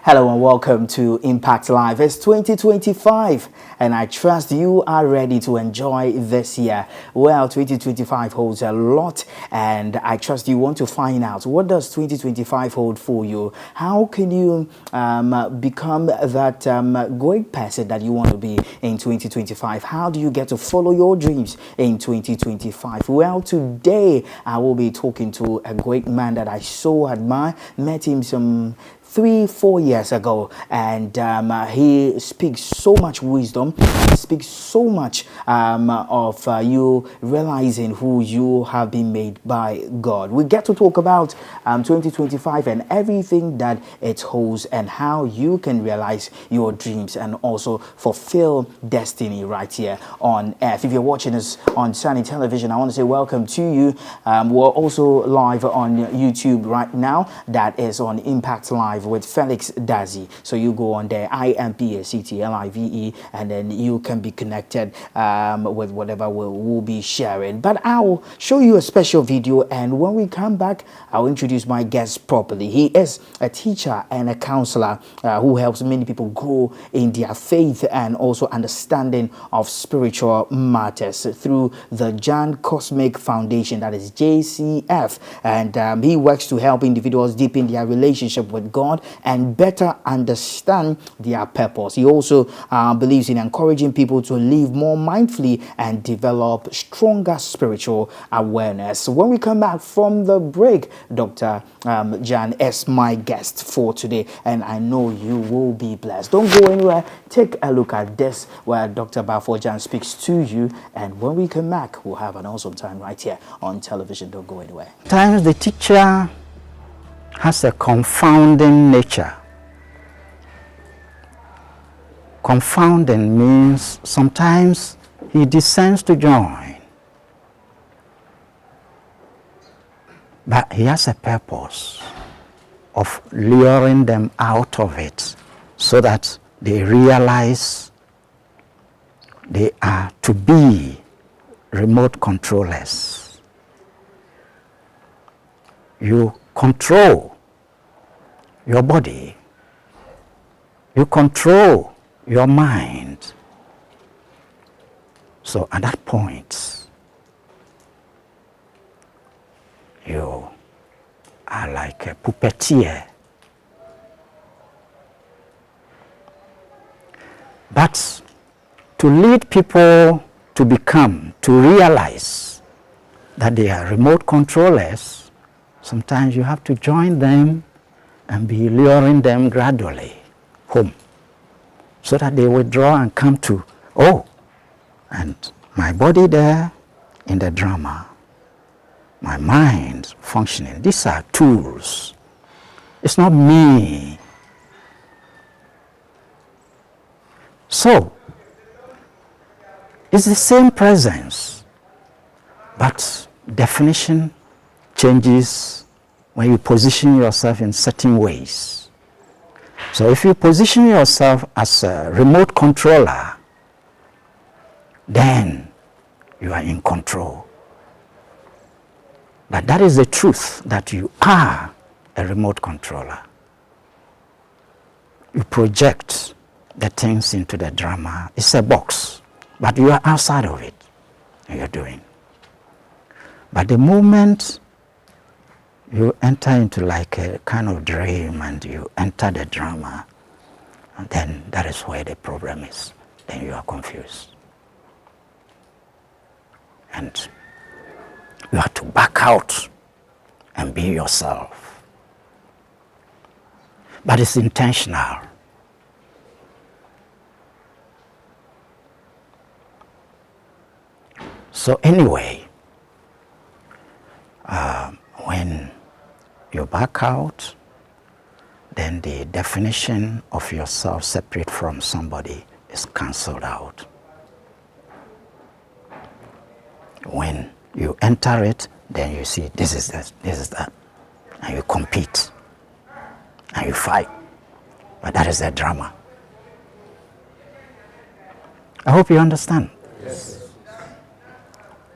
Hello and welcome to Impact Live. It's 2025 and I trust you are ready to enjoy this year. Well, 2025 holds a lot and I trust you want to find out what does 2025 hold for you. How can you become that great person that you want to be in 2025? How do you get to follow your dreams in 2025? Well, today I will be talking to a great man that I so admire. Met him some 3-4 years ago, and he speaks so much wisdom. He speaks so much of you realizing who you have been made by God. We get to talk about 2025 and everything that it holds and how you can realize your dreams and also fulfill destiny right here on earth. If you're watching us on Sunny Television, I want to say welcome to you. We're also live on YouTube right now. That is on Impact Live with Felix Dazi. So you go on there, IMPACTLIVE, and then you can be connected with whatever we'll be sharing. But I'll show you a special video, and when we come back, I'll introduce my guest properly. He is a teacher and a counselor who helps many people grow in their faith and also understanding of spiritual matters through the Jan Cosmic Foundation, that is JCF, and he works to help individuals deepen their relationship with God and better understand their purpose. He also believes in encouraging people to live more mindfully and develop stronger spiritual awareness. When we come back from the break, Dr. Jan is my guest for today, and I know you will be blessed. Don't go anywhere. Take a look at this where Dr. Baffuor Jan speaks to you, and when we come back, we'll have an awesome time right here on television. Don't go anywhere. Sometimes the teacher has a confounding nature. Confounding means sometimes he descends to join, but he has a purpose of luring them out of it so that they realize they are to be remote controllers. You control your body, you control your mind. So at that point, you are like a puppeteer. But to lead people to realize that they are remote controllers, sometimes you have to join them and be luring them gradually home so that they withdraw and come to, oh, and my body there in the drama, my mind functioning. These are tools. It's not me. So, it's the same presence, but definition changes when you position yourself in certain ways. So if you position yourself as a remote controller, then you are in control. But that is the truth, that you are a remote controller. You project the things into the drama. It's a box, but you are outside of it, and you're doing. But the moment you enter into like a kind of dream and you enter the drama, and then that is where the problem is. Then you are confused. And you have to back out and be yourself. But it's intentional. So anyway, when you back out, then the definition of yourself separate from somebody is cancelled out. When you enter it, then you see this is this, this is that, and you compete, and you fight. But that is the drama. I hope you understand. Yes.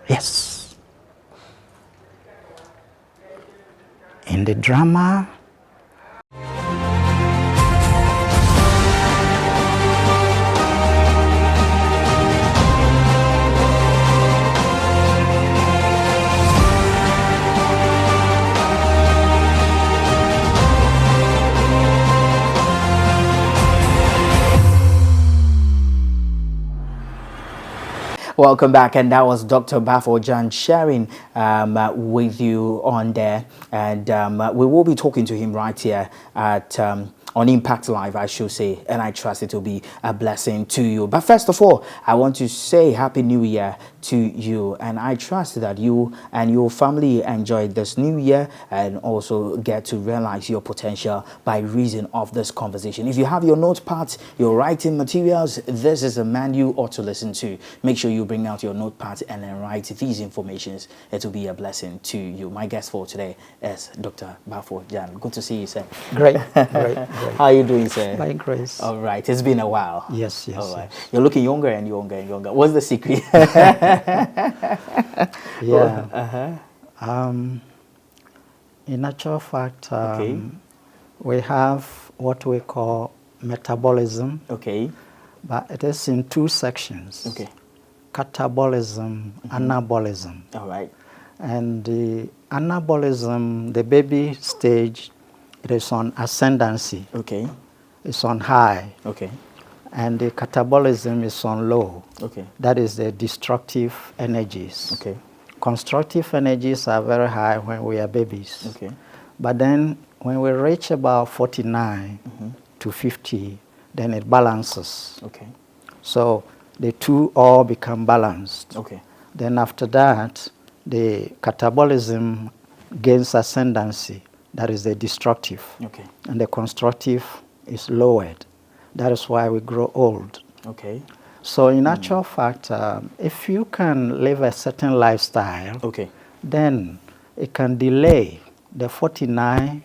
Yes. In the drama, Welcome back, and that was Dr. Baffuor sharing with you on there, and we will be talking to him right here at on Impact Live, I should say, and I trust it will be a blessing to you. But first of all, I want to say Happy New Year to you, and I trust that you and your family enjoyed this new year and also get to realize your potential by reason of this conversation. If you have your notepads, your writing materials, this is a man you ought to listen to. Make sure you bring out your notepad and then write these informations. It will be a blessing to you. My guest for today is Dr. Baffuor. Good to see you, sir. Great, great. How are you doing, sir? By grace. All right. It's been a while. Yes, yes. All right. Yes. You're looking younger and younger and younger. What's the secret? Yeah. In actual fact, we have what we call metabolism. Okay. But it is in two sections. Okay. Catabolism, anabolism. All right. And the anabolism, the baby stage, it is on ascendancy. Okay. It's on high. Okay. And the catabolism is on low. Okay. That is the destructive energies. Okay. Constructive energies are very high when we are babies. Okay. But then when we reach about 49 to 50, then it balances. Okay. So the two all become balanced. Okay. Then after that, the catabolism gains ascendancy. That is the destructive. Okay. And the constructive is lowered. That is why we grow old. Okay. So in actual fact, if you can live a certain lifestyle, Okay. then it can delay the 49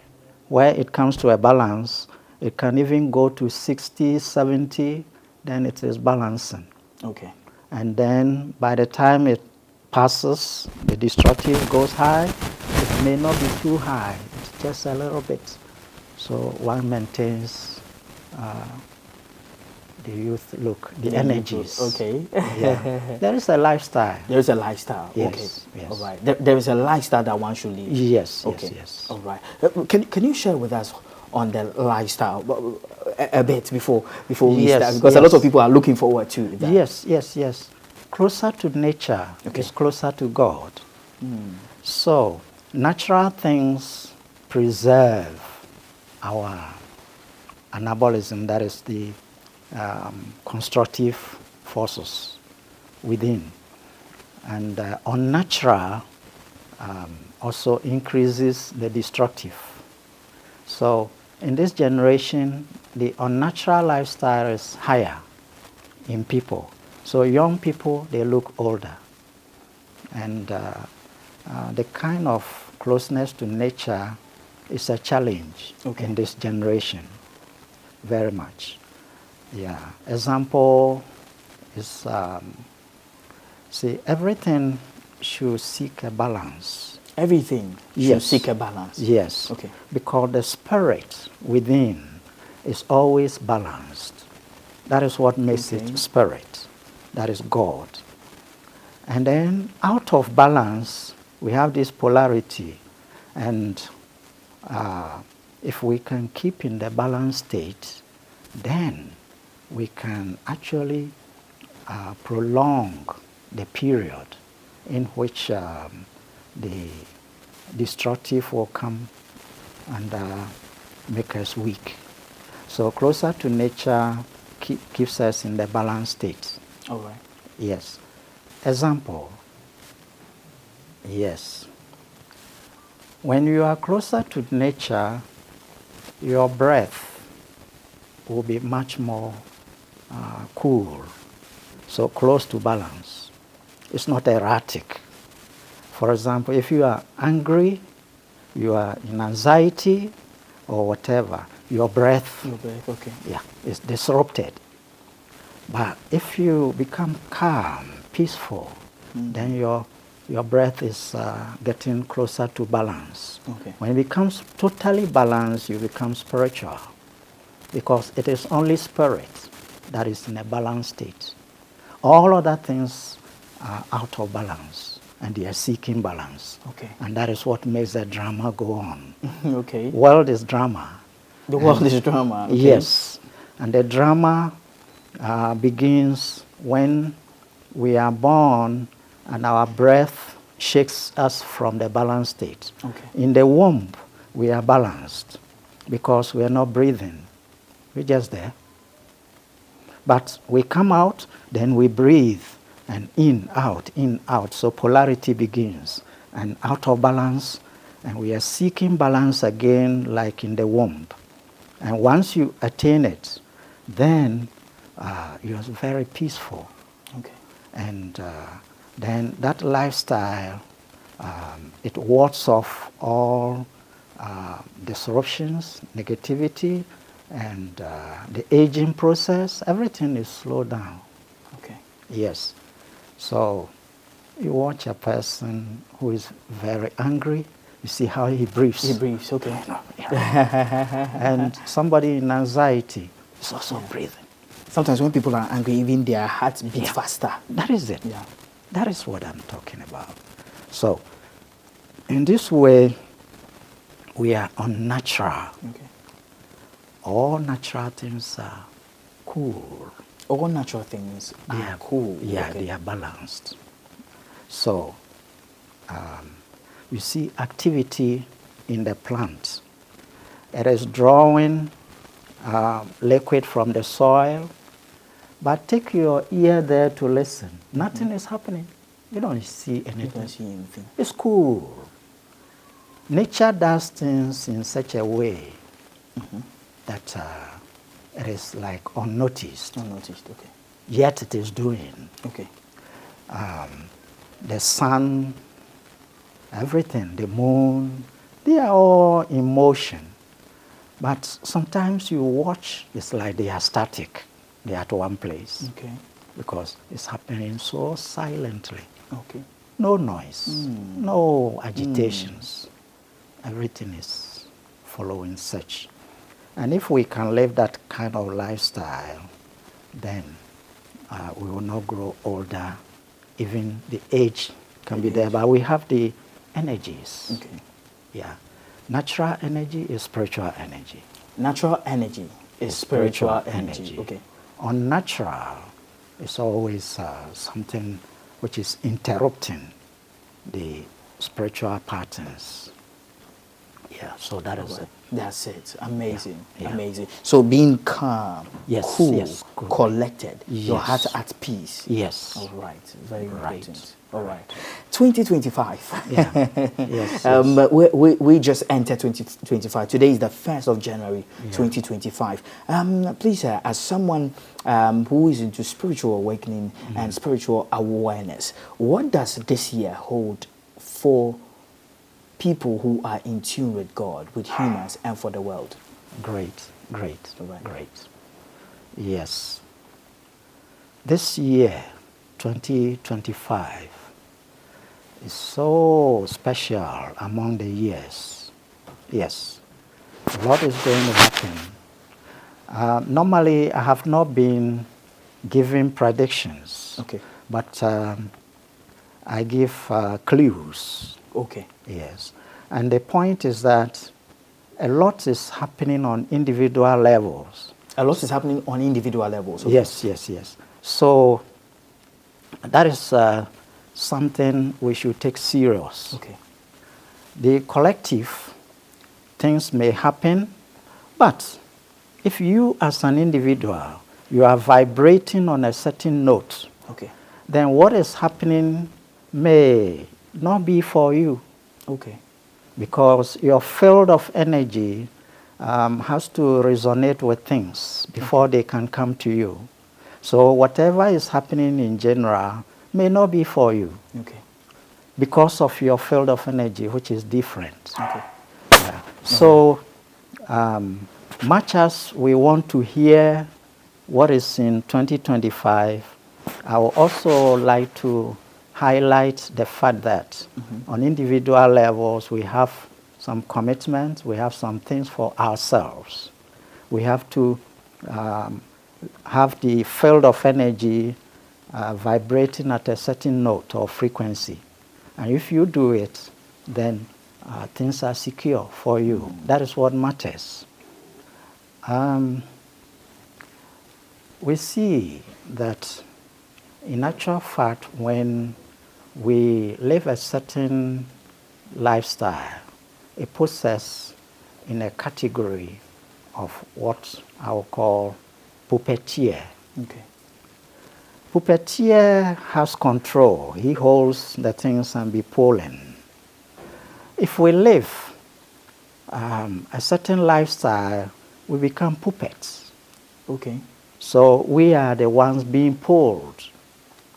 where it comes to a balance. It can even go to 60, 70, then it is balancing. Okay. And then by the time it passes, the destructive goes high. It may not be too high, it's just a little bit. So one maintains the youth look, the energies. Okay. Yeah. There is a lifestyle. There is a lifestyle. Yes, Okay. yes. All right. There is a lifestyle that one should live. Yes, Okay. yes, yes. All right. Can you share with us on the lifestyle a bit before we Yes, start? Because a lot yes. of people are looking forward to that. Yes, yes, yes. Closer to nature Okay. is closer to God. So natural things preserve our anabolism, that is the constructive forces within. And unnatural also increases the destructive. So in this generation, the unnatural lifestyle is higher in people. So young people, they look older. And the kind of closeness to nature is a challenge in this generation, very much. Yeah. Example is, see, everything should seek a balance. Everything should seek a balance. Yes. Okay. Because the spirit within is always balanced. That is what makes it spirit. That is God. And then out of balance, we have this polarity. And if we can keep in the balanced state, then we can actually prolong the period in which the destructive will come and make us weak. So closer to nature keeps us in the balanced state. All right. Yes. Example. Yes. When you are closer to nature, your breath will be much more cool, so close to balance. It's not erratic. For example, if you are angry, you are in anxiety or whatever, your breath, Okay. yeah, is disrupted. But if you become calm, peaceful, then your breath is getting closer to balance. Okay. When it becomes totally balanced, you become spiritual, because it is only spirit that is in a balanced state. All other things are out of balance, and they are seeking balance. Okay. And that is what makes the drama go on. Okay. World is drama. The world is drama. Okay. Yes. And the drama begins when we are born and our breath shakes us from the balanced state. Okay. In the womb, we are balanced because we are not breathing. We're just there. But we come out, then we breathe, and in, out. So polarity begins. And out of balance, and we are seeking balance again like in the womb. And once you attain it, then you're very peaceful. Okay. And then that lifestyle, it wards off all disruptions, negativity, and the aging process. Everything is slowed down. Okay. Yes. So you watch a person who is very angry, you see how he breathes. He breathes, okay. And somebody in anxiety is also breathing. Sometimes when people are angry, even their hearts beat faster. That is it. Yeah. That is what I'm talking about. So, in this way, we are unnatural. Okay. All natural things are cool. All natural things are cool. Yeah, okay. they are balanced. So, you see activity in the plant. It is drawing liquid from the soil, but take your ear there to listen. Nothing is happening. You don't see anything. You don't see anything. It's cool. Nature does things in such a way that it is like unnoticed. Unnoticed, okay. Yet it is doing. Okay. The sun, everything, the moon, they are all in motion. But sometimes you watch, it's like they are static. They are at one place. Okay. Because it's happening so silently. Okay. No noise, no agitations. Everything is following such. And if we can live that kind of lifestyle, then we will not grow older. Even the age can be there, but we have the energies. Okay. Yeah. Natural energy is spiritual energy. Natural energy is spiritual energy. Okay. Unnatural is always something which is interrupting the spiritual patterns. Yeah, so that is it. That's it. Amazing. Yeah. Amazing. So being calm, Yes, cool, yes, good. collected, your Yes. heart at peace. Yes. All right. Very Right. important. All right. 2025. Yeah. Yes, We just entered 2025. Today is the 1st of January, 2025. Please, as someone who is into spiritual awakening and spiritual awareness, what does this year hold for people who are in tune with God, with humans, and for the world? Great. Right. Yes. This year, 2025, is so special among the years. Yes. A lot is going to happen. Normally, I have not been giving predictions. Okay. But I give clues. Okay. Yes. And the point is that a lot is happening on individual levels. A lot is happening on individual levels. Okay. Yes. So that is something we should take serious. Okay. The collective, things may happen, but if you as an individual, you are vibrating on a certain note, Okay. then what is happening may not be for you. Okay. Because your field of energy has to resonate with things before they can come to you. So whatever is happening in general may not be for you. Okay. Because of your field of energy, which is different. Okay. Yeah. So much as we want to hear what is in 2025, I would also like to highlight the fact that on individual levels we have some commitments, we have some things for ourselves. We have to have the field of energy vibrating at a certain note or frequency. And if you do it, then things are secure for you. That is what matters. We see that In actual fact, when we live a certain lifestyle, it puts us in a category of what I will call puppeteer. Okay. Puppeteer has control. He holds the things and be pulling. If we live a certain lifestyle, we become puppets. Okay. So we are the ones being pulled.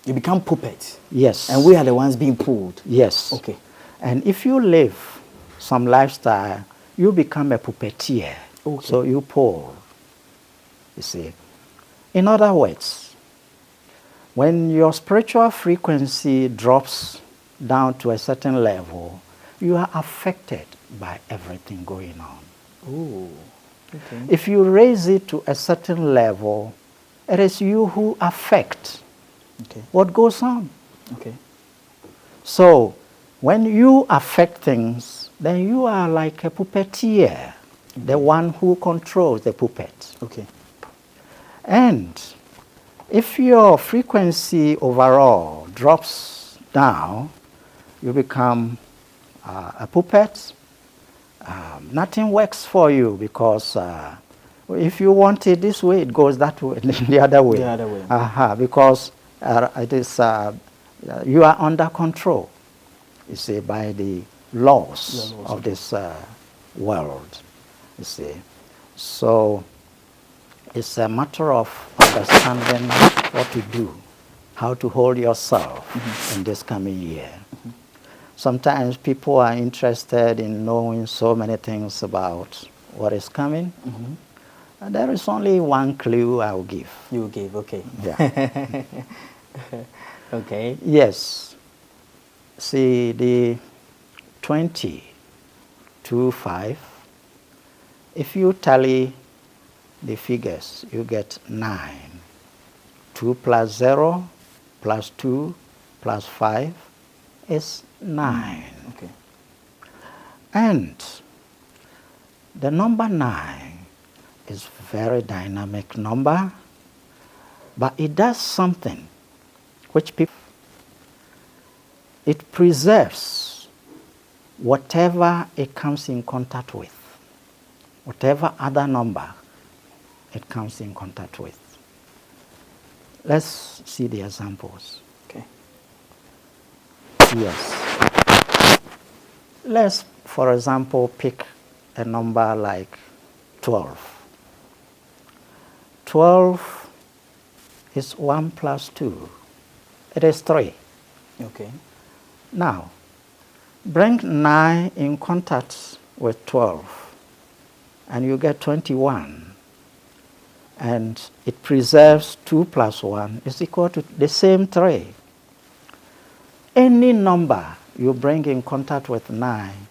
You become puppets. Yes. And we are the ones being pulled. Yes. Okay. And if you live some lifestyle, you become a puppeteer. Okay. So you pull. You see. In other words, when your spiritual frequency drops down to a certain level, you are affected by everything going on. Oh. Okay. If you raise it to a certain level, it is you who affect what goes on. Okay. So when you affect things, then you are like a puppeteer, the one who controls the puppet. Okay. And if your frequency overall drops down, you become a puppet. Nothing works for you because if you want it this way, it goes that way, the other way. The other way. Because it is, you are under control, you see, by the laws of this world, you see. So it's a matter of understanding what to do, how to hold yourself in this coming year. Sometimes people are interested in knowing so many things about what is coming. And there is only one clue I will give. You will give, okay. Yeah. Okay. Yes. See, the 20-5, if you tally the figures, you get 9. 2 plus 0 plus 2 plus 5 is 9. Okay. And the number 9 is a very dynamic number, but it does something which people, it preserves whatever it comes in contact with, whatever other number it comes in contact with. Let's see the examples. Okay. Yes. Let's, for example, pick a number like 12. 12 is 1 plus 2. It is 3. Okay. Now, bring 9 in contact with 12, and you get 21. And it preserves 2 plus 1 is equal to the same 3. Any number you bring in contact with 9,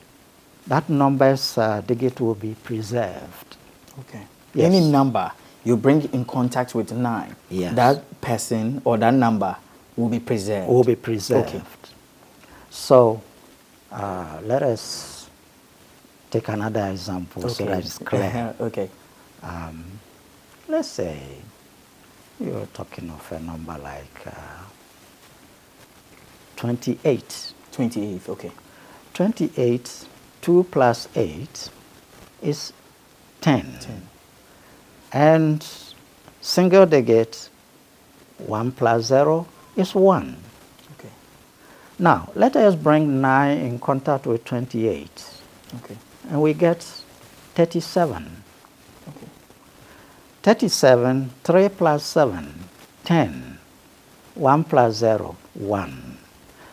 that number's digit will be preserved. Okay. Yes. Any number you bring in contact with 9, yes, that person or that number will be preserved. Will be preserved. Okay. So let us take another example so that it's clear. Okay. Let's say you're talking of a number like 28. 28, okay. 28, 2 plus 8 is 10. 10. And single digit, 1 plus 0 is 1. Okay. Now, let us bring 9 in contact with 28. Okay. And we get 37. Okay. 37, 3 plus 7, 10. 1 plus 0, 1.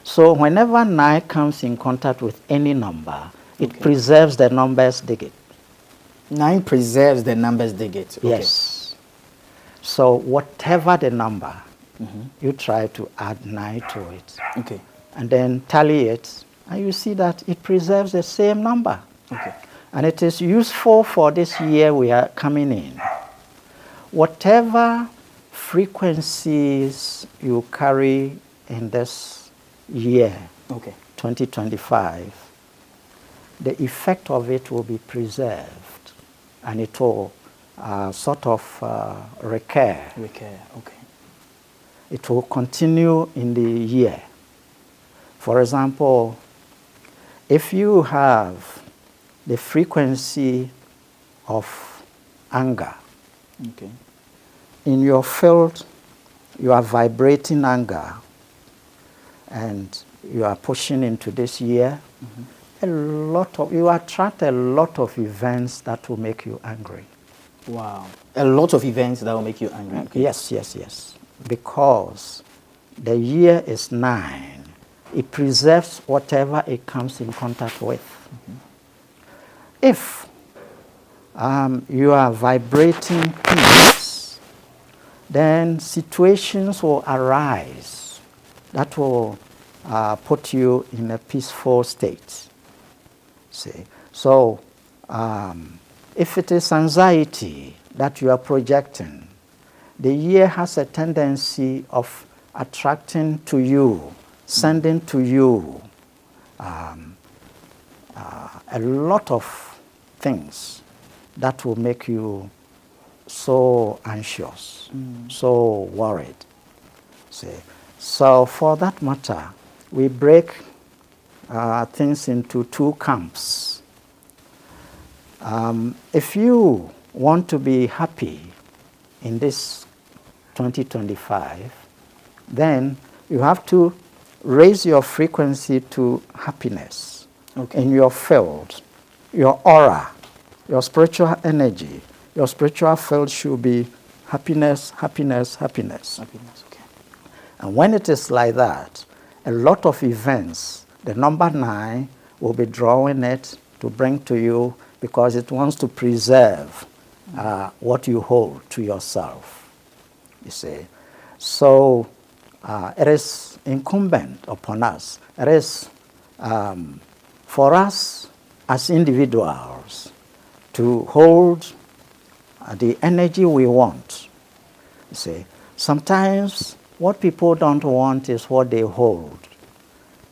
So whenever 9 comes in contact with any number, it preserves the number's digit. 9 preserves the number's digit. Okay. Yes. So whatever the number, you try to add 9 to it. Okay. And then tally it, and you see that it preserves the same number. Okay. And it is useful for this year we are coming in. Whatever frequencies you carry in this year, Okay. 2025, the effect of it will be preserved, and it will sort of recur. Recur, okay. it will continue in the year. For example, if you have the frequency of anger, Okay. in your field, you are vibrating anger, and you are pushing into this year, you attract a lot of events that will make you angry. Wow. A lot of events that will make you angry. Okay. Yes, yes, yes. Because the year is 9. It preserves whatever it comes in contact with. If you are vibrating peace, then situations will arise that will put you in a peaceful state. See? So, if it is anxiety that you are projecting, the year has a tendency of attracting to you, sending to you a lot of things that will make you so anxious, so worried. See? So for that matter, we break things into 2 camps. If you want to be happy in this 2025, then you have to raise your frequency to happiness in your field, your aura, your spiritual energy. Your spiritual field should be happiness, happiness, happiness. Happiness, okay. And when it is like that, a lot of events, the number 9 will be drawing it to bring to you because it wants to preserve what you hold to yourself, you see. So it is incumbent upon us, it is for us as individuals to hold the energy we want. You see, sometimes what people don't want is what they hold.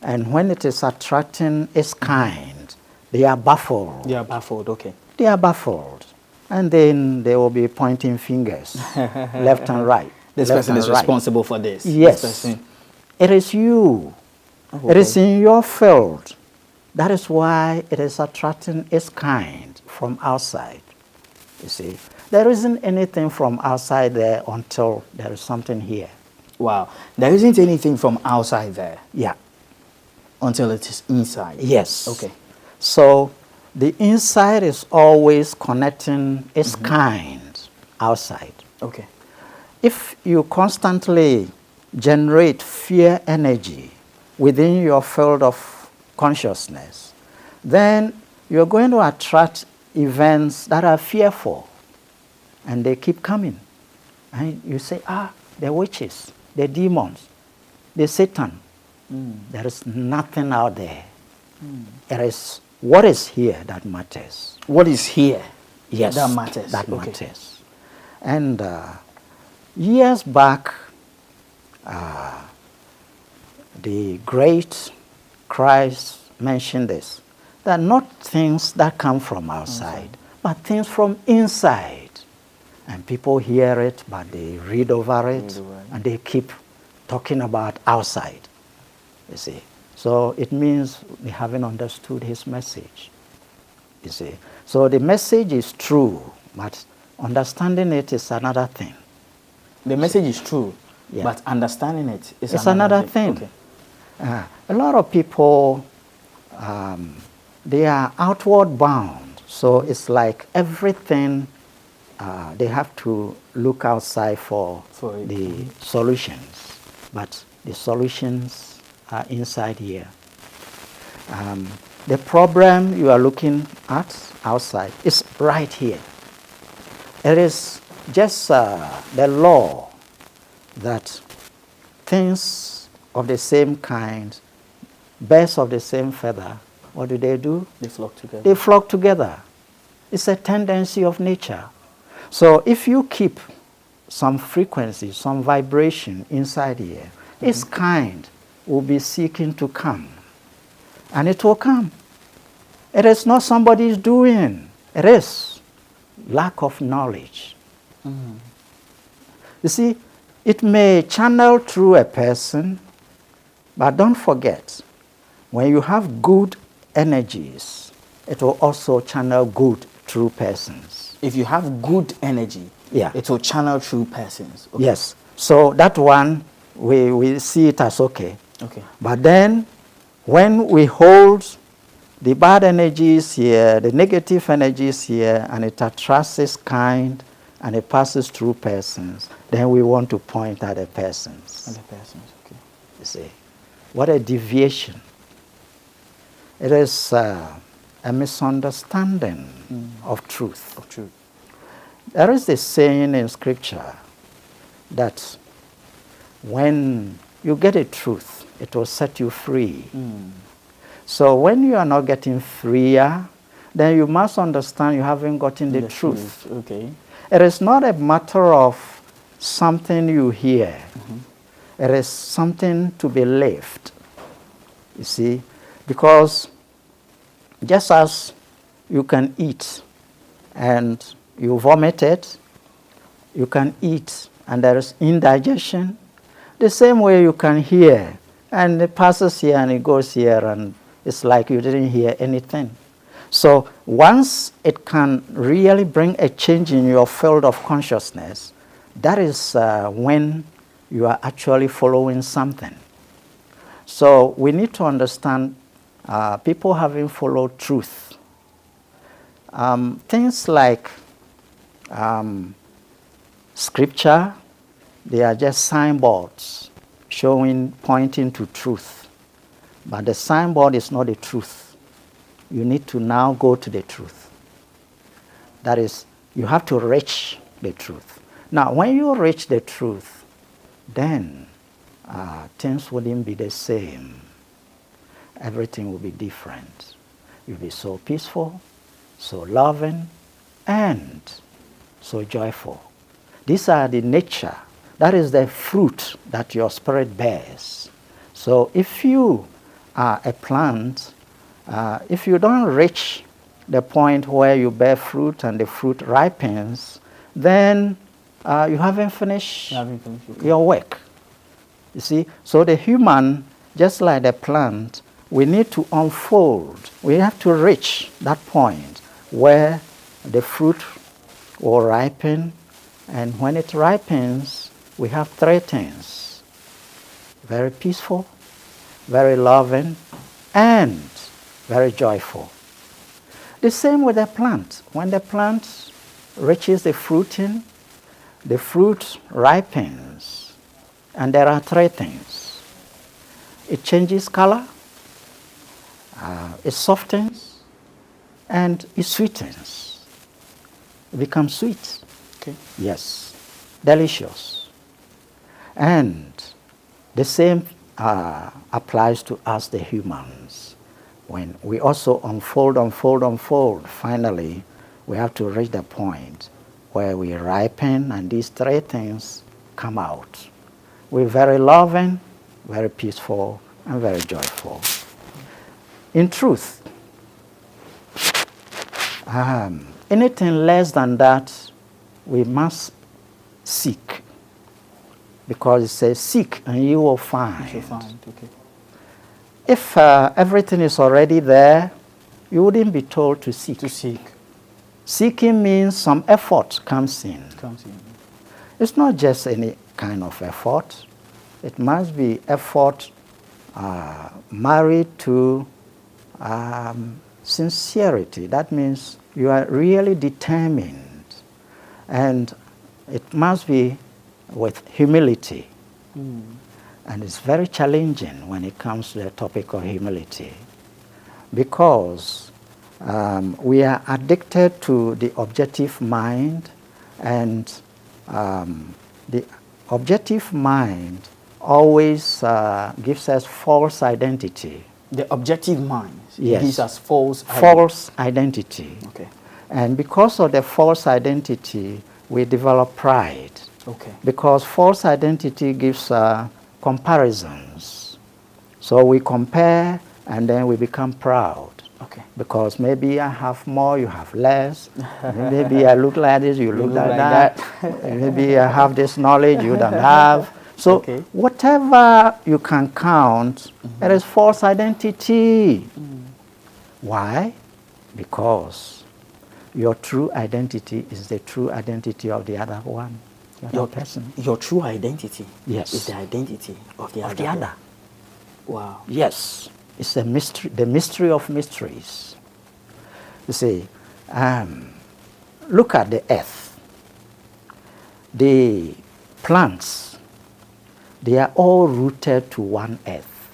And when it is attracting its kind, they are baffled. They are baffled, okay. They are baffled. And then they will be pointing fingers, left and right. This person is responsible for this. Yes. This person. It is you. Oh, okay. It is in your field. That is why it is attracting its kind from outside. You see, there isn't anything from outside there until there is something here. Wow. There isn't anything from outside there. Yeah. Until it is inside. Yes. Okay. So the inside is always connecting its kind outside. Okay. If you constantly generate fear energy within your field of consciousness, then you're going to attract events that are fearful, and they keep coming. And you say, the witches, the demons, the Satan. There is nothing out there. It is what is here that matters. What is here? Yes, that matters. That matters. And years back, the great Christ mentioned this, that not things that come from outside, but things from inside. And people hear it, but they read over it, and they keep talking about outside, you see. So it means they haven't understood his message, you see. So the message is true, but understanding it is another thing. The message is true, Yeah. but understanding it is It's another thing. Okay. A lot of people, they are outward bound. So it's like everything, they have to look outside for it. the solutions. But the solutions are inside here. The problem you are looking at outside is right here. It is just the law that things of the same kind, birds of the same feather, what do? They flock together. They flock together. It's a tendency of nature. So if you keep some frequency, some vibration inside here, its kind will be seeking to come. And it will come. It is not somebody's doing. It is lack of knowledge. You see, It may channel through a person, but don't forget, when you have good energies, it will also channel good through persons. If you have good energy, Yeah. it will channel through persons. Okay. Yes. So that one, we see it as okay. Okay. But then, when we hold the bad energies here, the negative energies here, and it attracts its kind, and it passes through persons, then we want to point at the persons. Other persons. Okay. You see, what a deviation. It is a misunderstanding of truth. Of truth. There is this saying in scripture that when you get a truth, it will set you free. So when you are not getting freer, then you must understand you haven't gotten the truth. Okay. It is not a matter of something you hear. It is something to be lived. You see, because just as you can eat and you vomit it, you can eat and there is indigestion, the same way you can hear and it passes here and it goes here and it's like you didn't hear anything. So once it can really bring a change in your field of consciousness, that is when you are actually following something. So we need to understand people having followed truth. Things like scripture, they are just signboards pointing to truth. But the signboard is not the truth. You need to now go to the truth. That is, you have to reach the truth. Now, when you reach the truth, then things wouldn't be the same. Everything will be different. You'll be so peaceful, so loving, and so joyful. These are the nature. That is the fruit that your spirit bears. So if you are a plant, if you don't reach the point where you bear fruit and the fruit ripens, then you haven't finished your work. You see, so the human, just like the plant, we need to unfold. We have to reach that point where the fruit will ripen, and when it ripens, we have three things: very peaceful, very loving, and very joyful. The same with the plant. When the plant reaches the fruiting, the fruit ripens, and there are three things. It changes color, it softens, and it sweetens. It becomes sweet. Okay. Yes, delicious. And the same applies to us, the humans. When we also unfold, finally, we have to reach the point where we ripen and these three things come out. We're very loving, very peaceful, and very joyful. In truth, anything less than that, we must seek. Because it says, seek and you will find. You shall find. Okay. If everything is already there, you wouldn't be told to seek. To seek. Seeking means some effort comes in. Comes in. It's not just any kind of effort. It must be effort married to sincerity. That means you are really determined. And it must be with humility. And it's very challenging when it comes to the topic of humility, because we are addicted to the objective mind, and the objective mind always gives us false identity. The objective mind Yes. gives us false identity. Okay. And because of the false identity, we develop pride. Okay. Because false identity gives comparisons. So we compare and then we become proud. Okay. Because maybe I have more, you have less. Maybe I look like this, you look like that. Maybe I have this knowledge you don't have. So Okay. whatever you can count, it is false identity. Why? Because your true identity is the true identity of the other one, the other person. Your true identity Yes. is the identity of the Of the other. Wow. Yes. It's a mystery, the mystery of mysteries. You see, look at the earth. The plants, they are all rooted to one earth.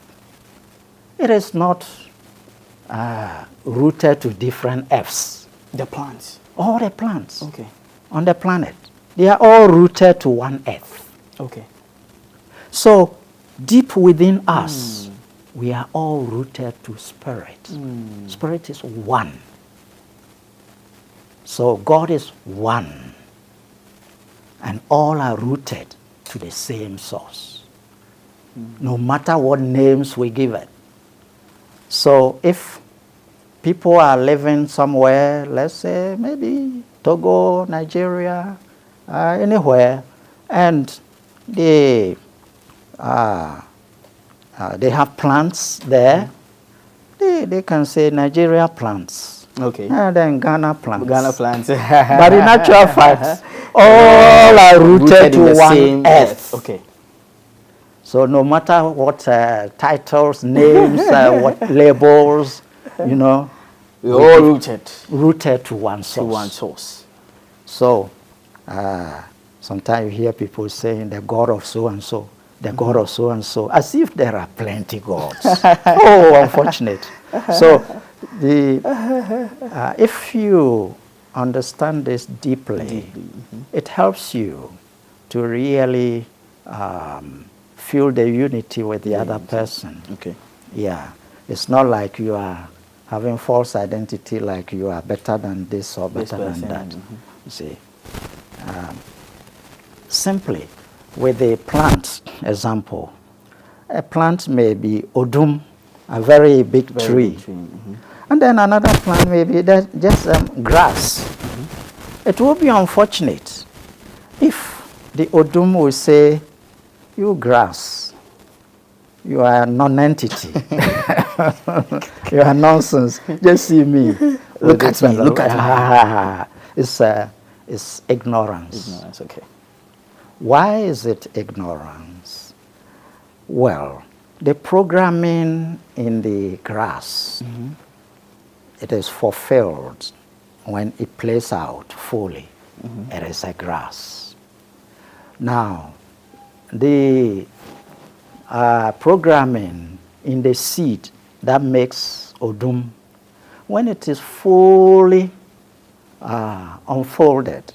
It is not rooted to different earths. The plants. All the plants Okay. on the planet, they are all rooted to one earth. Okay. So deep within us, we are all rooted to spirit. Spirit is one. So God is one. And all are rooted to the same source. No matter what names we give it. So if people are living somewhere, let's say maybe Togo, Nigeria, anywhere, and they have plants there, they can say Nigeria plants. Okay. And then Ghana plants. Ghana plants. But in actual fact, all are rooted to in the one same earth. Okay. So no matter what titles, names, what labels, you know, We're all rooted to one source. to one source. So sometimes you hear people saying the God of so-and-so, the God of so-and-so, as if there are plenty gods. Oh, unfortunate. So if you understand this deeply, it helps you to really feel the unity with the other person. Okay. Yeah. It's not like you are having false identity, like you are better than this or better than that. You see. Simply, with a plant example, a plant may be odum, a very big tree. And then another plant may be just grass. It will be unfortunate if the odum will say, you grass, you are a non-entity. You are nonsense. Just see me. Look at me. Look at me. It's ignorance. Ignorance, okay. Why is it ignorance? Well, the programming in the grass, it is fulfilled when it plays out fully. It is a grass. Now, the programming in the seed that makes odum, when it is fully unfolded,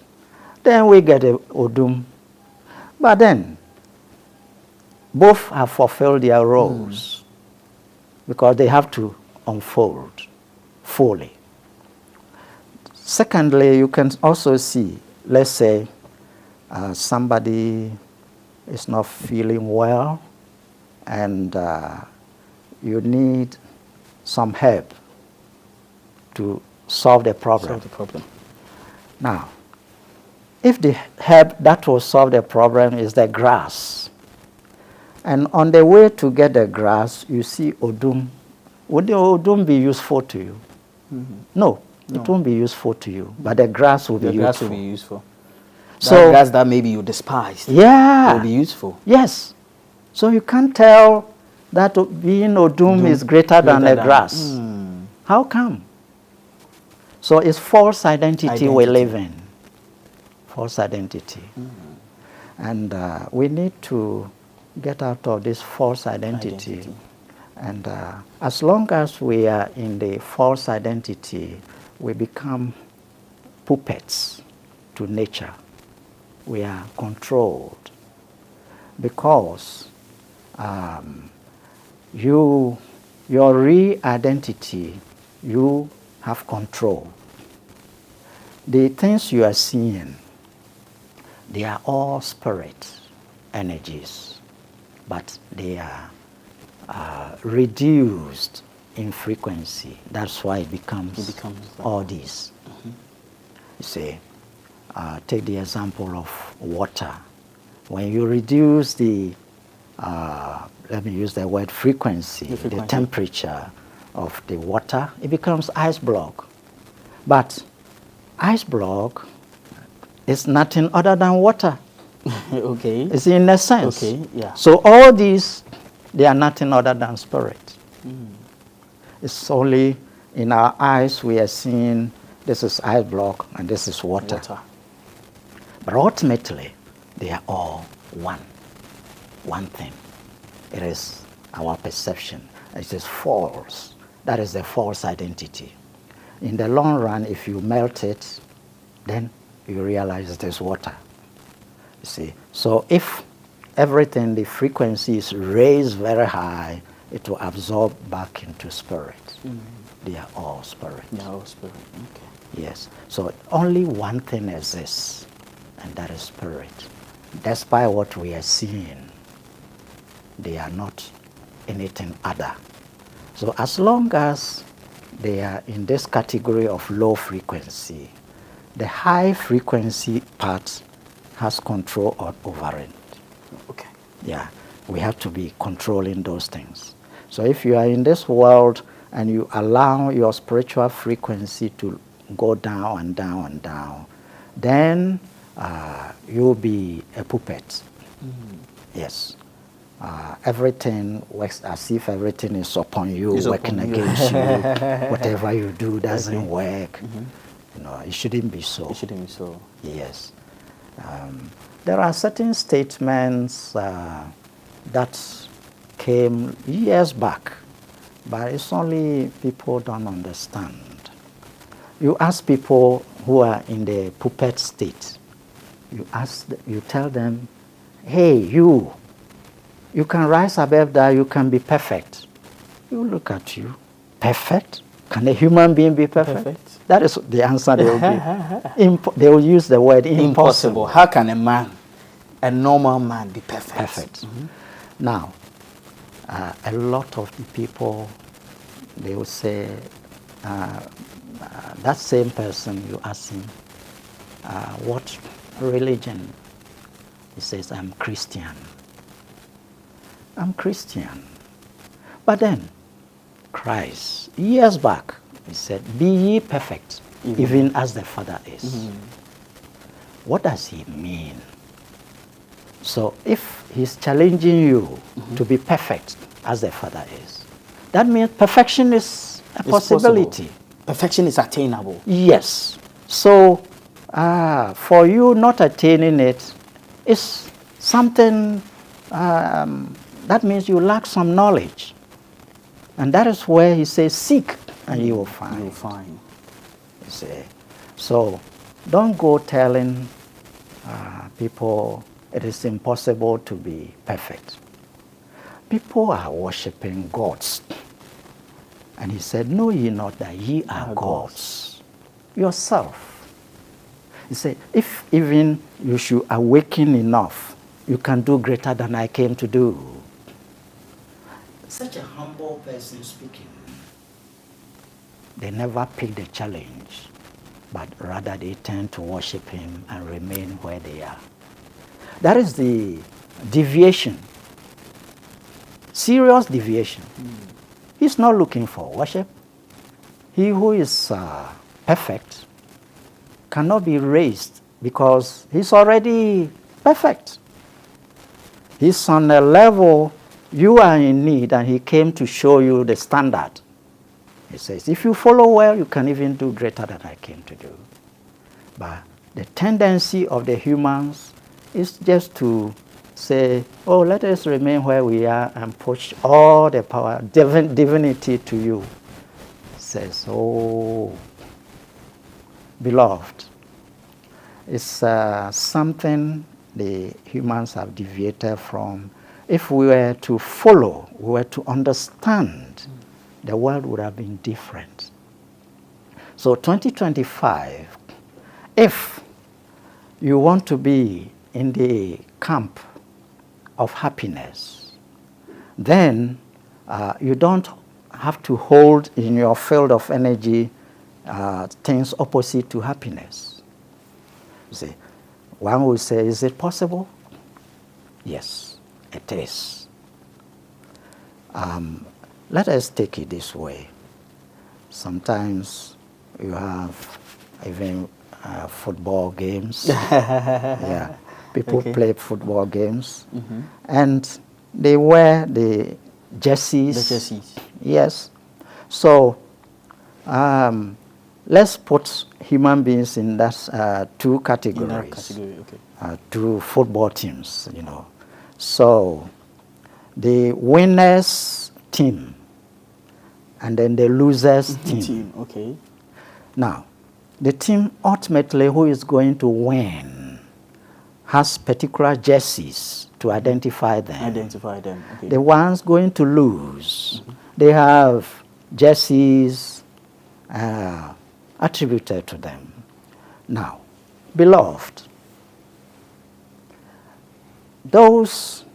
then we get a odum. But then, both have fulfilled their roles because they have to unfold fully. Secondly, you can also see, let's say, somebody is not feeling well and you need some help to solve the problem. Now, if the herb that will solve the problem is the grass, and on the way to get the grass, you see odum, would the odum be useful to you? No, it won't be useful to you, but the grass will be useful. The grass will be useful. So that grass that maybe you despised will be useful. Yes. So you can't tell that being odum is greater than the grass. How come? So it's false identity we live in. False identity. And we need to get out of this false identity. And as long as we are in the false identity, we become puppets to nature. We are controlled because your real identity, you have control. The things you are seeing, they are all spirit energies, but they are reduced in frequency. That's why it becomes like all these. You see, take the example of water. When you reduce the, let me use the word frequency, the temperature of the water, it becomes ice block. But ice block is nothing other than water. Okay. It's in a sense. Okay, yeah. So all these, they are nothing other than spirit. It's only in our eyes we are seeing this is ice block and this is water. But ultimately, they are all one thing. It is our perception. It is false. That is the false identity. In the long run, if you melt it, then you realize it is water. You see, so if everything, the frequency is raised very high, it will absorb back into spirit. They are all spirit. They are all spirit. Okay. Yes. So only one thing exists, and that is spirit. Despite what we are seeing, they are not anything other. So as long as they are in this category of low frequency, the high frequency part has control over it. Okay. Yeah, we have to be controlling those things. So if you are in this world and you allow your spiritual frequency to go down and down and down, then you'll be a puppet. Yes. Everything works as if everything is upon you, working against you. Whatever you do doesn't work. You know, it shouldn't be so. It shouldn't be so. Yes. There are certain statements that came years back, but it's only people don't understand. You ask people who are in the puppet state, you tell them, hey, you can rise above that, you can be perfect. You look at you, perfect? Can a human being be perfect? That is the answer they will give. They will use the word impossible. How can a normal man be perfect? Perfect. Now, a lot of the people, they will say, that same person, you ask him, what religion? He says, I'm Christian. I'm Christian. But then, Christ, years back, he said, be ye perfect, even as the Father is. What does he mean? So if he's challenging you to be perfect as the Father is, that means perfection is a possibility. Possible. Perfection is attainable. Yes. So for you not attaining it is something, that means you lack some knowledge. And that is where he says, seek and you will find. You will find. You see. So don't go telling people it is impossible to be perfect. People are worshiping gods. And he said, know ye not that ye are gods yourself. He said, if even you should awaken enough, you can do greater than I came to do. Such a humble person speaking. They never pick the challenge, but rather they tend to worship him and remain where they are. That is the deviation, serious deviation. He's not looking for worship. He who is perfect cannot be raised because he's already perfect. He's on a level you are in need, and he came to show you the standard. He says, if you follow well, you can even do greater than I came to do. But the tendency of the humans is just to say, oh, let us remain where we are and push all the power, divinity to you. He says, oh, beloved, it's something the humans have deviated from. If we were to follow, we were to understand, the world would have been different. So 2025, if you want to be in the camp of happiness, then you don't have to hold in your field of energy things opposite to happiness. You see, one will say, is it possible? Yes, it is. Let us take it this way. Sometimes you have even football games. Yeah, people play football games, and they wear the jerseys. The jerseys. Yes. So let's put human beings in that two categories. In that category, okay. Two football teams, you know. So the winners team and then the losers team. Okay. Now, the team ultimately who is going to win has particular jerseys to identify them. Identify them, okay. The ones going to lose, they have jerseys attributed to them. Now, beloved, those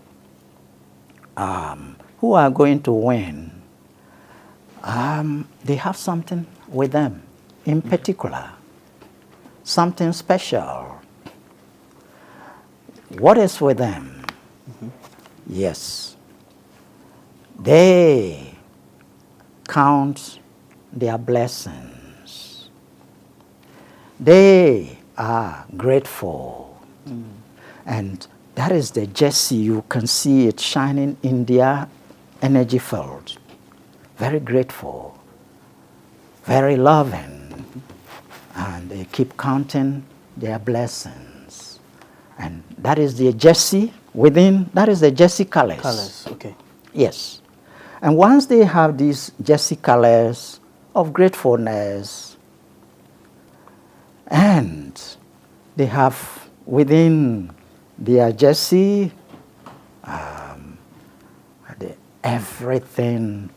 who are going to win, they have something with them in particular, something special. What is with them? Yes, they count their blessings. They are grateful. And that is the jersey. You can see it shining in their energy field. Very grateful, very loving, and they keep counting their blessings. And that is the jersey within, that is the jersey colors. Colors, okay. Yes. And once they have these jersey colors of gratefulness, and they have within their jersey everything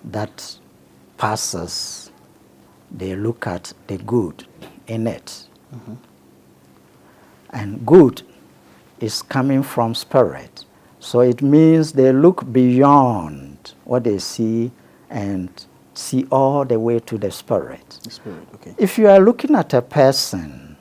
that passes, they look at the good in it. And good is coming from spirit. So it means they look beyond what they see and see all the way to the spirit. The spirit, okay. If you are looking at a person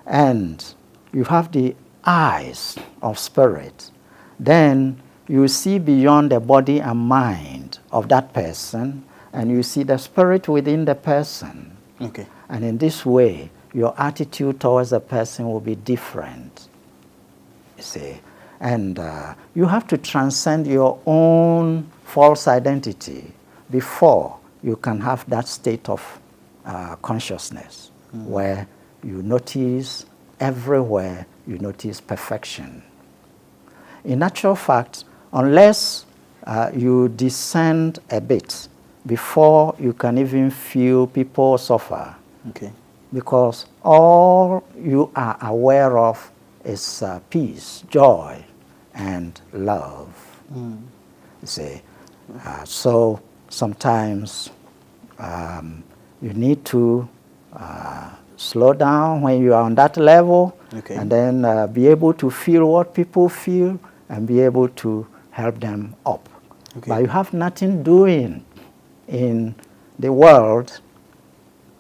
and you have the eyes of spirit, then you see beyond the body and mind of that person, and you see the spirit within the person. Okay. And in this way, your attitude towards the person will be different. You see, and you have to transcend your own false identity before you can have that state of consciousness where you notice everywhere, you notice perfection. In actual fact, unless you descend a bit before you can even feel people suffer, Okay. because all you are aware of is peace, joy, and love. You see, so sometimes you need to slow down when you are on that level, Okay. and then be able to feel what people feel and be able to help them up. Okay. But you have nothing doing in the world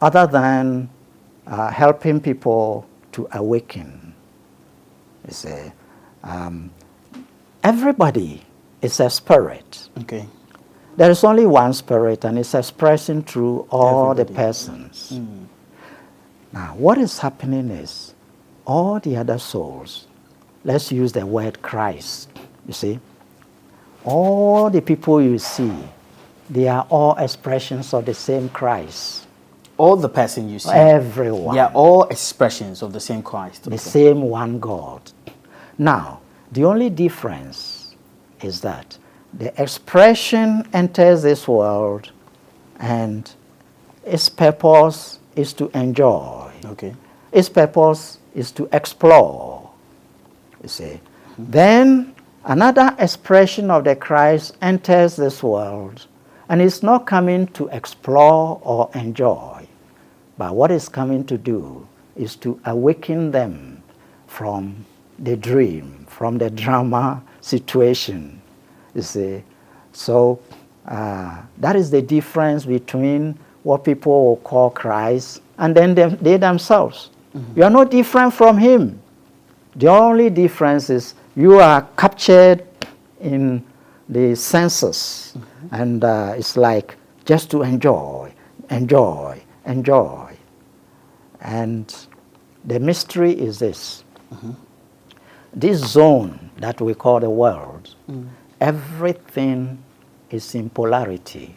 other than helping people to awaken. You see, everybody is a spirit. Okay. There is only one spirit, and it's expressing through all the Everybody. persons. Now, what is happening is all the other souls, let's use the word Christ, you see, all the people you see, they are all expressions of the same Christ. All the person you see, Everyone. they are all expressions of the same Christ. The same one God. Now, the only difference is that the expression enters this world and its purpose is to enjoy. Okay. Its purpose is to explore. You see. Then another expression of the Christ enters this world and is not coming to explore or enjoy, but what it's coming to do is to awaken them from the dream, from the drama situation. You see. So That is the difference between what people will call Christ and then they themselves. You are not different from him. The only difference is you are captured in the senses, and it's like just to enjoy. And the mystery is this. This zone that we call the world, everything is in polarity.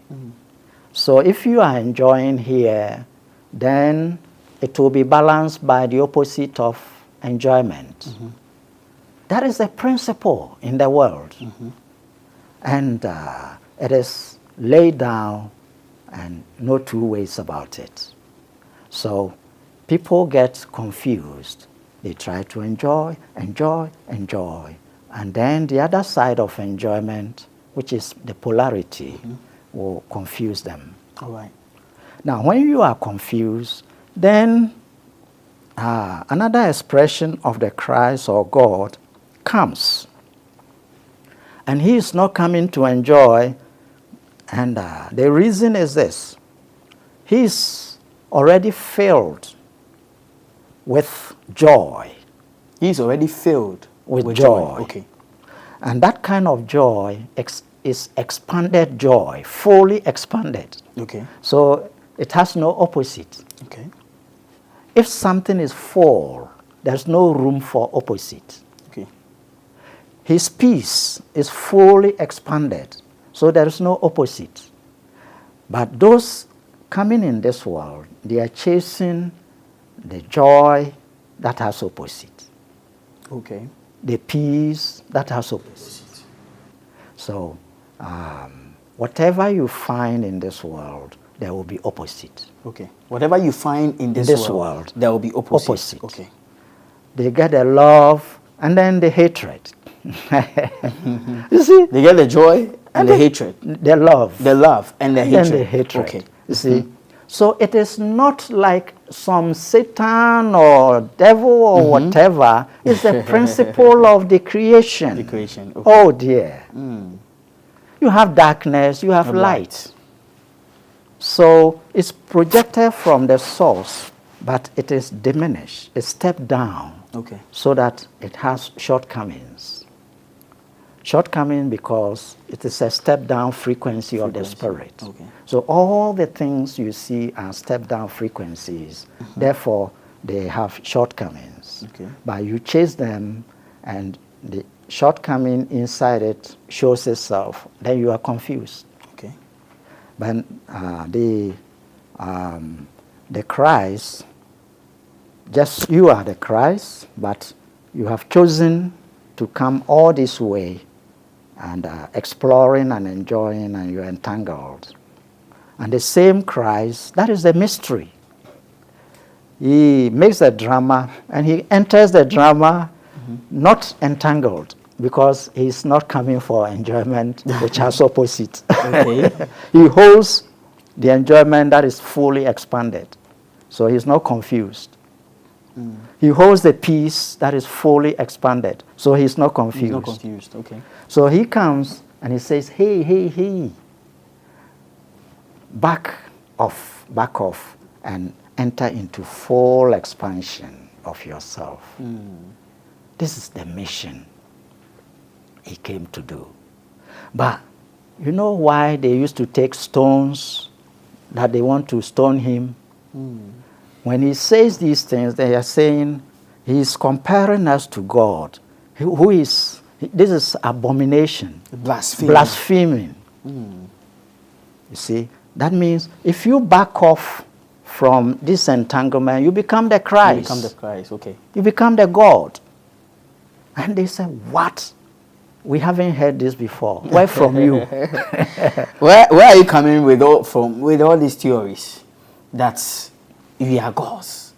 So if you are enjoying here, then it will be balanced by the opposite of enjoyment. That is the principle in the world. And it is laid down and no two ways about it. So people get confused. They try to enjoy. And then the other side of enjoyment, which is the polarity, will confuse them. All right. Now, when you are confused, then another expression of the Christ or God comes. And he is not coming to enjoy, and the reason is this. He is already filled with joy. He is already filled with joy. Okay. And that kind of joy is expanded joy, fully expanded. Okay. So it has no opposite. Okay. If something is full, there's no room for opposite. Okay. His peace is fully expanded, so there is no opposite. But those coming in this world, they are chasing the joy that has opposite. Okay. The peace that has opposite. So whatever you find in this world, there will be opposite. Okay. Whatever you find in this world, there will be opposite. Okay. They get the love and then the hatred. You see? They get the joy and the hatred. The love. The love and the hatred. And the hatred. Okay. You see? So it is not like some Satan or devil or whatever. It's the principle of the creation. The creation. Okay. Oh dear. You have darkness, you have light. So it's projected from the source, but it is diminished. It's stepped down. Okay. So that it has shortcomings. Shortcoming because it is a step-down frequency of the spirit. Okay. So all the things you see are step-down frequencies. Therefore, they have shortcomings. Okay. But you chase them, and the shortcoming inside it shows itself. Then you are confused. Okay. But the Christ, just you are the Christ, but you have chosen to come all this way and exploring and enjoying, and you're entangled. And the same Christ, that is the mystery. He makes the drama, and he enters the drama not entangled, because he's not coming for enjoyment, which has opposite. Okay. He holds the enjoyment that is fully expanded. So he's not confused. He holds the peace that is fully expanded. So he's not confused. He's not confused. Okay. So he comes and he says, hey, back off, and enter into full expansion of yourself. This is the mission he came to do. But you know why they used to take stones that they want to stone him? When he says these things, they are saying he's comparing us to God, this is abomination. Blaspheming. You see, that means if you back off from this entanglement, you become the Christ. You become the Christ, okay. You become the God. And they say, what? We haven't heard this before. Where from you? Where are you coming with all these theories that we are gods?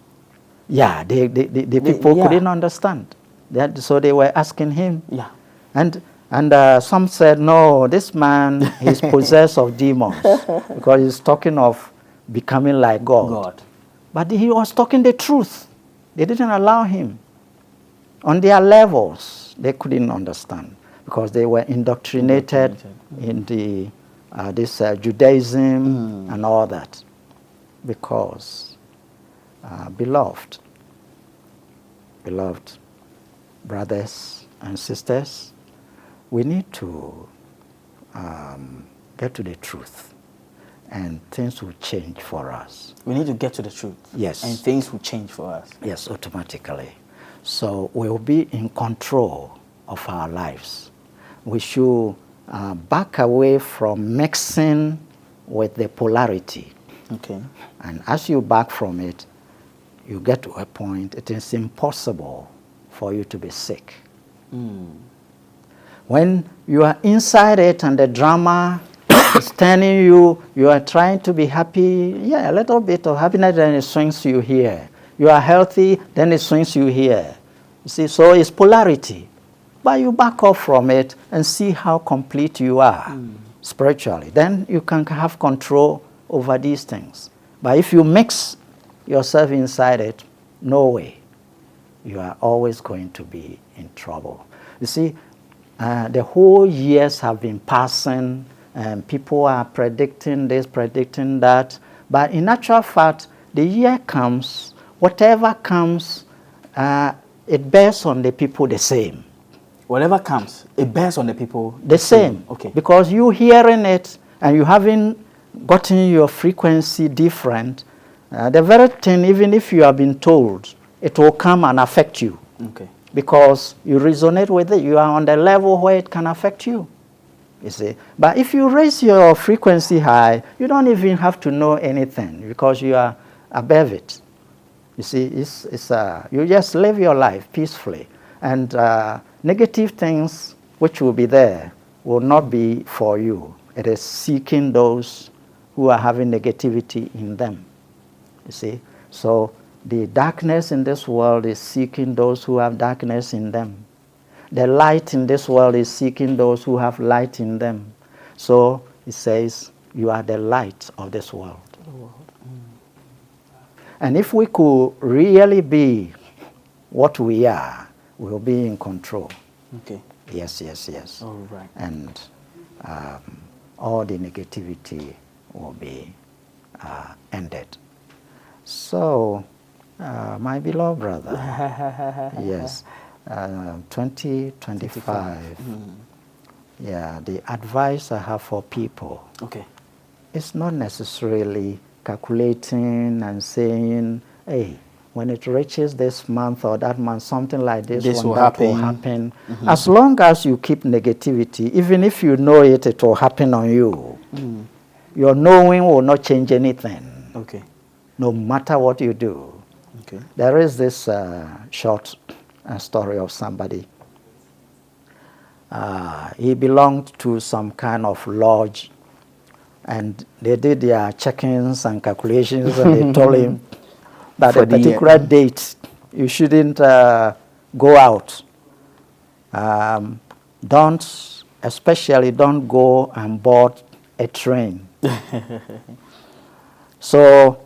Yeah, the people couldn't understand. So they were asking him. Yeah. And some said, no, this man is possessed of demons, because he's talking of becoming like God. But he was talking the truth. They didn't allow him. On their levels, they couldn't understand, because they were indoctrinated in the this Judaism and all that. Because, beloved brothers and sisters, we need to get to the truth, and things will change for us. We need to get to the truth. Yes. And things will change for us. Yes, automatically. So we'll be in control of our lives. We should back away from mixing with the polarity. Okay. And as you back from it, you get to a point it is impossible for you to be sick. When you are inside it and the drama is turning you, you are trying to be happy, yeah, a little bit of happiness, then it swings you here. You are healthy, then it swings you here. You see, so it's polarity. But you back off from it and see how complete you are spiritually. Then you can have control over these things. But if you mix yourself inside it, no way. You are always going to be in trouble. You see, the whole years have been passing, and people are predicting this, predicting that. But in actual fact, the year comes, whatever comes, it bears on the people the same. Whatever comes, it bears on the people the same. Okay. Because you hearing it and you haven't gotten your frequency different, the very thing, even if you have been told, it will come and affect you. Okay. Because you resonate with it, you are on the level where it can affect you. You see, but if you raise your frequency high, you don't even have to know anything because you are above it. You see, you just live your life peacefully, and negative things which will be there will not be for you. It is seeking those who are having negativity in them. You see, so the darkness in this world is seeking those who have darkness in them. The light in this world is seeking those who have light in them. So it says, you are the light of this world. And if we could really be what we are, we'll be in control. Okay. Yes, yes, yes. All right. And all the negativity will be ended. So, my beloved brother, yes, 2025, yeah, the advice I have for people, okay, it's not necessarily calculating and saying, hey, when it reaches this month or that month, something like this will happen. As long as you keep negativity, even if you know it, it will happen on you. Your knowing will not change anything. Okay. No matter what you do. Okay. There is this short story of somebody. He belonged to some kind of lodge, and they did their check-ins and calculations, and they told him that a particular date you shouldn't go out. Especially don't go and board a train. So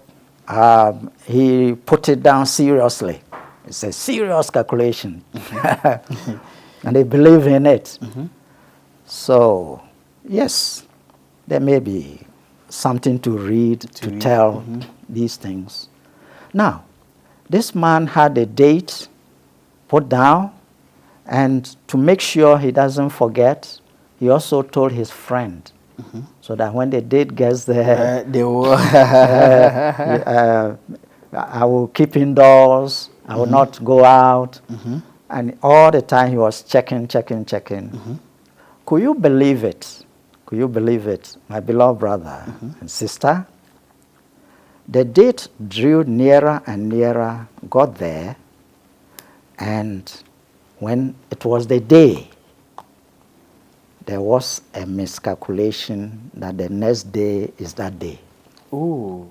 he put it down seriously. It's a serious calculation. And they believe in it. So, yes, there may be something to read, to tell these things. Now, this man had a date put down, and to make sure he doesn't forget, he also told his friend, so that when the date gets there, they will I will keep indoors, I will not go out. And all the time he was checking. Could you believe it? Could you believe it, my beloved brother and sister? The date drew nearer and nearer, got there, and when it was the day, there was a miscalculation that the next day is that day. Ooh.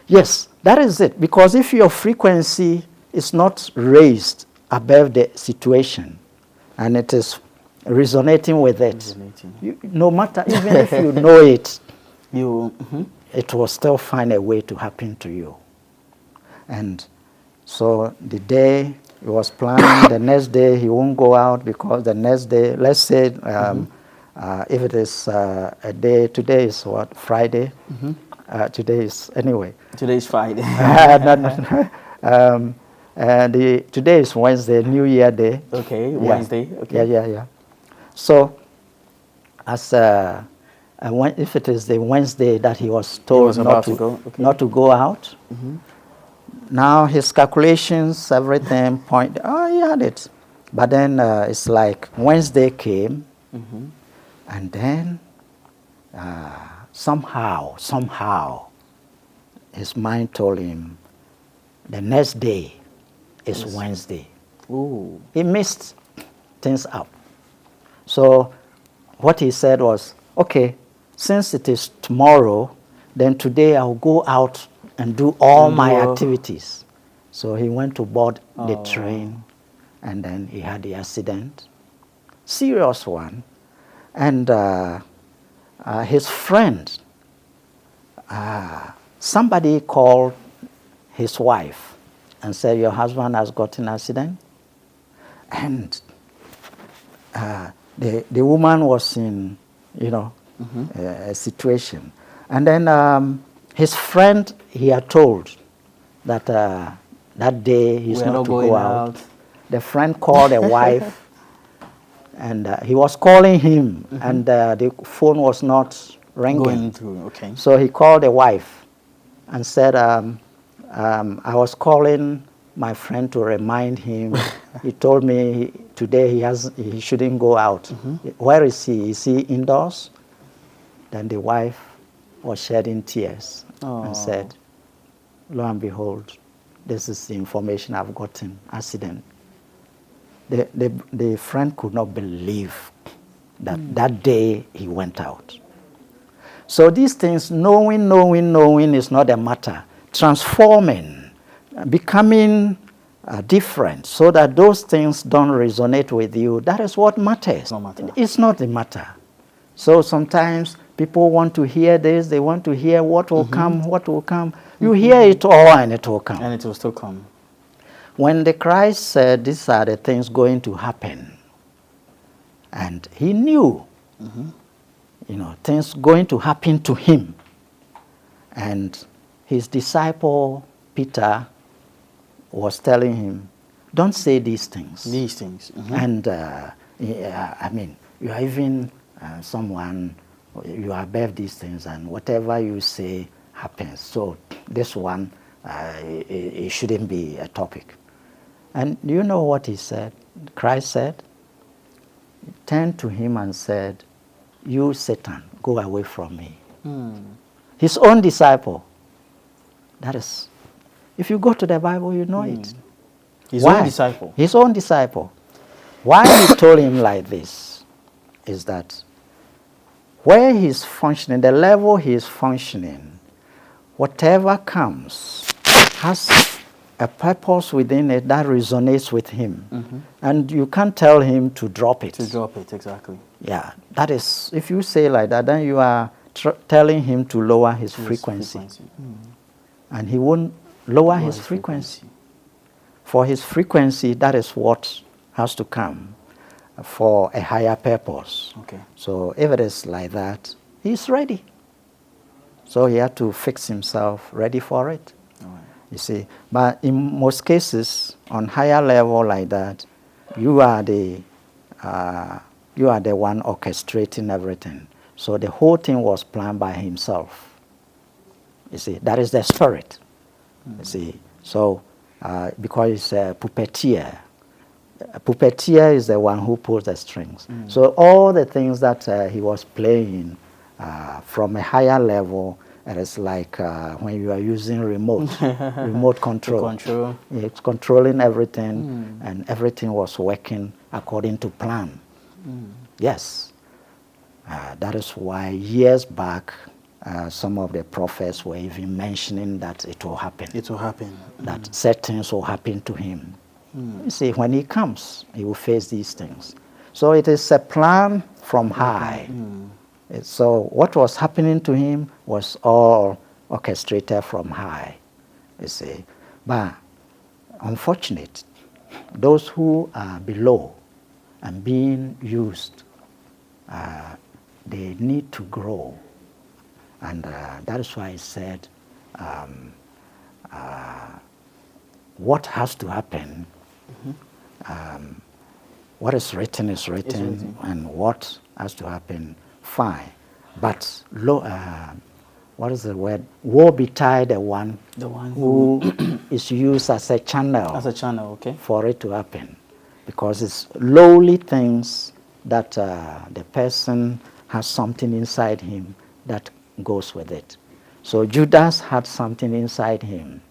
Yes, that is it. Because if your frequency is not raised above the situation, and it is resonating with it, no matter, even if you know it, it will still find a way to happen to you. And so the day he was planning, the next day he won't go out because the next day, let's say if it is a day, today is what, Friday? Today is, anyway. Today is Friday. Today is Wednesday, New Year Day. Okay, Wednesday. Okay. Yeah. So, as if it is the Wednesday that he was told not to go out, now his calculations, everything point. Oh, he had it, but then it's like Wednesday came, and then somehow, his mind told him the next day is Wednesday. Ooh. He mixed things up. So what he said was, okay, since it is tomorrow, then today I'll go out and do all my activities. So he went to board the train, and then he had the accident. Serious one. And his friend, somebody called his wife and said, your husband has got an accident. And the woman was in, a situation. And then his friend, he had told that that day he's not to go out. The friend called the wife, and he was calling him, and the phone was not ringing. Going through, okay. So he called the wife and said, I was calling my friend to remind him. He told me today he shouldn't go out. Where is he? Is he indoors? Then the wife was shedding tears and said, lo and behold, this is the information I've gotten, accident. The friend could not believe that that day he went out. So these things, knowing is not a matter. Transforming, becoming different so that those things don't resonate with you, that is what matters. It's not the matter. So sometimes people want to hear this, they want to hear what will come, what will come. You hear it all and it will come. And it will still come. When the Christ said these are the things going to happen, and he knew, things going to happen to him, and his disciple Peter was telling him, don't say these things. These things. And you are even someone, you are above these things, and whatever you say happens. So this one, it shouldn't be a topic. And you know what he said? Christ said, he turned to him and said, you Satan, go away from me. His own disciple. That is, if you go to the Bible, you know it. His own disciple. His own disciple. Why he told him like this is that where he's functioning, the level he is functioning, whatever comes has a purpose within it that resonates with him. And you can't tell him to drop it. To drop it, exactly. Yeah, that is, if you say like that, then you are telling him to lower his frequency. And he won't lower his frequency. For his frequency, that is what has to come for a higher purpose. Okay. So if it is like that, he's ready. So he had to fix himself ready for it. You see, but in most cases, on higher level like that, you are the one orchestrating everything. So the whole thing was planned by himself. You see, that is the spirit. You see, so because it's a puppeteer. A puppeteer is the one who pulls the strings. So all the things that he was playing from a higher level. It is like when you are using remote control. It's controlling everything, and everything was working according to plan. Yes. That is why years back, some of the prophets were even mentioning that it will happen. It will happen. That certain things will happen to him. You see, when he comes, he will face these things. So it is a plan from high. So what was happening to him was all orchestrated from high, you see. But unfortunate, those who are below and being used, they need to grow. And that is why I said, what has to happen, what is written is written, and what has to happen, fine. But what is the word? Woe betide the one who is used as a channel. As a channel, okay. For it to happen. Because it's lowly things that the person has something inside him that goes with it. So Judas had something inside him,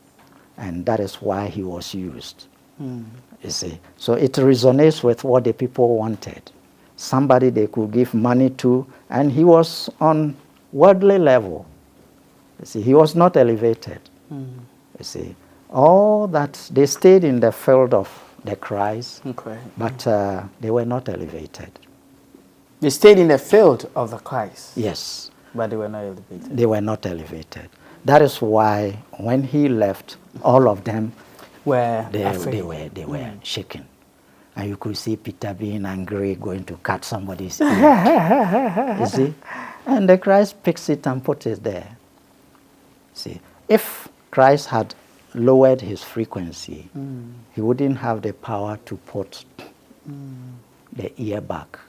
and that is why he was used. You see. So it resonates with what the people wanted. Somebody they could give money to, and he was on worldly level. You see, he was not elevated. You see, all that they stayed in the field of the Christ, but they were not elevated. They stayed in the field of the Christ. Yes, but they were not elevated. They were not elevated. That is why when he left, all of them were they were shaken. And you could see Peter being angry, going to cut somebody's ear. You see? And the Christ picks it and puts it there. See, if Christ had lowered his frequency, he wouldn't have the power to put the ear back,